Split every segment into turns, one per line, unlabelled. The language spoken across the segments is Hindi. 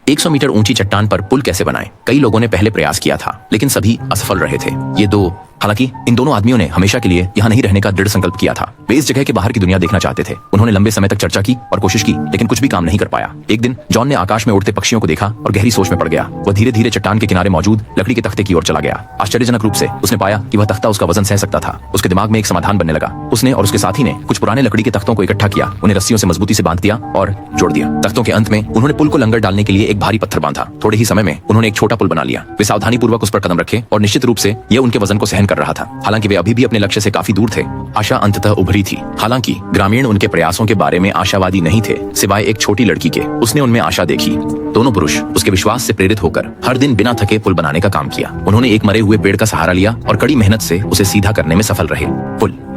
100 मीटर ऊंची चट्टान पर पुल कैसे बनाएं? कई लोगों ने पहले प्रयास किया था, लेकिन सभी असफल रहे थे। हालांकि इन दोनों आदमियों ने हमेशा के लिए यहाँ नहीं रहने का दृढ़ संकल्प किया था। वे इस जगह के बाहर की दुनिया देखना चाहते थे। उन्होंने लंबे समय तक चर्चा की और कोशिश की, लेकिन कुछ भी काम नहीं कर पाया। एक दिन जॉन ने आकाश में उड़ते पक्षियों को देखा और गहरी सोच में पड़ गया। वह धीरे धीरे चट्टान के किनारे मौजूद लकड़ी के तख्ते की ओर चला गया। आश्चर्यजनक रूप से उसने पाया कि वह तख्ता उसका वजन सह सकता था। उसके दिमाग में एक समाधान बनने लगा। उसने और उसके साथी ने कुछ पुराने लकड़ी के तख्तों को इकट्ठा किया, उन्हें रस्सियों से मजबूती से बांध दिया और जोड़ दिया। तख्तों के अंत में उन्होंने पुल को लंगर डालने के लिए एक भारी पत्थर बांधा। थोड़े ही समय में उन्होंने एक छोटा पुल बना लिया। वे सावधानी पूर्वक उस पर कदम रखे और निश्चित रूप से यह उनके वजन को सहन कर रहा था। हालांकि वे अभी भी अपने लक्ष्य से काफी दूर थे। आशा अंततः उभरी थी। हालांकि ग्रामीण उनके प्रयासों के बारे में आशावादी नहीं थे, सिवाय एक छोटी लड़की के। उसने उनमें आशा देखी। दोनों पुरुष उसके विश्वास से प्रेरित होकर हर दिन बिना थके पुल बनाने का काम किया। उन्होंने एक मरे हुए पेड़ का सहारा लिया और कड़ी मेहनत से उसे सीधा करने में सफल रहे।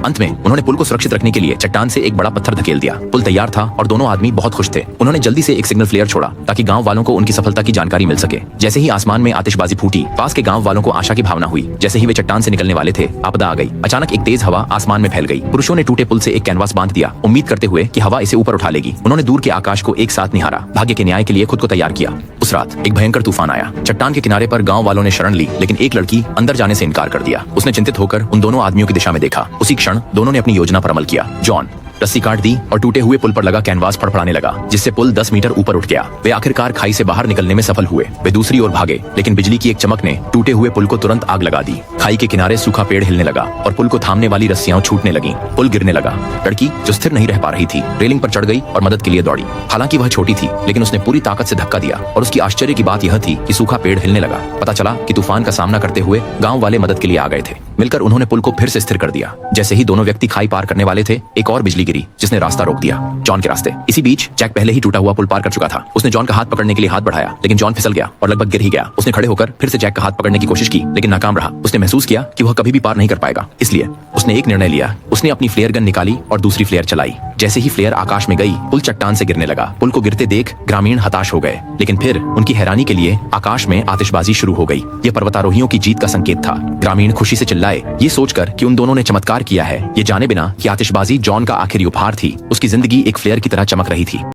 अंत में उन्होंने पुल को सुरक्षित रखने के लिए चट्टान से एक बड़ा पत्थर धकेल दिया। पुल तैयार था और दोनों आदमी बहुत खुश थे। उन्होंने जल्दी से एक सिग्नल फ्लेयर छोड़ा ताकि गांव वालों को उनकी सफलता की जानकारी मिल सके। जैसे ही आसमान में आतिशबाजी फूटी, पास के गांव वालों को आशा की भावना हुई। जैसे ही वे चट्टान से निकलने वाले थे, आपदा आ गई। अचानक एक तेज हवा आसमान में फैल गई। पुरुषों ने टूटे पुल से एक कैनवास बांध दिया, उम्मीद करते हुए कि हवा इसे ऊपर उठा लेगी। उन्होंने दूर के आकाश को एक साथ निहारा, भाग्य के न्याय के लिए खुद को तैयार किया। उस रात एक भयंकर तूफान आया। चट्टान के किनारे पर गांव वालों ने शरण ली, लेकिन एक लड़की अंदर जाने से इनकार कर दिया। उसने चिंतित होकर उन दोनों आदमियों की दिशा में देखा। उसी क्षण दोनों ने अपनी योजना पर अमल किया। जॉन रस्सी काट दी और टूटे हुए पुल पर लगा कैनवास फड़फड़ाने लगा, जिससे पुल 10 मीटर ऊपर उठ गया। वे आखिरकार खाई से बाहर निकलने में सफल हुए। वे दूसरी ओर भागे, लेकिन बिजली की एक चमक ने टूटे हुए पुल को तुरंत आग लगा दी। खाई के किनारे सूखा पेड़ हिलने लगा और पुल को थामने वाली रस्सियां छूटने लगीं। पुल गिरने लगा। लड़की, जो स्थिर नहीं रह पा रही थी, रेलिंग पर चढ़ गई और मदद के लिए दौड़ी। हालांकि वह छोटी थी, लेकिन उसने पूरी ताकत से धक्का दिया और उसकी आश्चर्य की बात यह थी कि सूखा पेड़ हिलने लगा। पता चला कि तूफान का सामना करते हुए गांव वाले मदद के लिए आ गए थे। मिलकर उन्होंने पुल को फिर से स्थिर कर दिया। जैसे ही दोनों व्यक्ति खाई पार करने वाले थे, एक और बिजली गिरी, जिसने रास्ता रोक दिया जॉन के रास्ते। इसी बीच जैक पहले ही टूटा हुआ पुल पार कर चुका था। उसने जॉन का हाथ पकड़ने के लिए हाथ बढ़ाया, लेकिन जॉन फिसल गया और लगभग गिर ही गया। उसने खड़े होकर फिर से जैक का हाथ पकड़ने की कोशिश की, लेकिन नाकाम रहा। उसने महसूस किया कि वह कभी भी पार नहीं कर पाएगा। इसलिए उसने एक निर्णय लिया। उसने अपनी फ्लेयर गन निकाली और दूसरी फ्लेयर चलाई। जैसे ही फ्लेयर आकाश में गई, पुल चट्टान से गिरने लगा। पुल को गिरते देख ग्रामीण हताश हो गए, लेकिन फिर उनकी हैरानी के लिए आकाश में आतिशबाजी शुरू हो गई। यह पर्वतारोहियों की जीत का संकेत था। ग्रामीण खुशी से चिल्लाए, ये सोचकर कि उन दोनों ने चमत्कार किया है, ये जाने बिना कि आतिशबाजी जॉन का आखिरी उपहार थी। उसकी जिंदगी एक फ्लेयर की तरह चमक रही थी।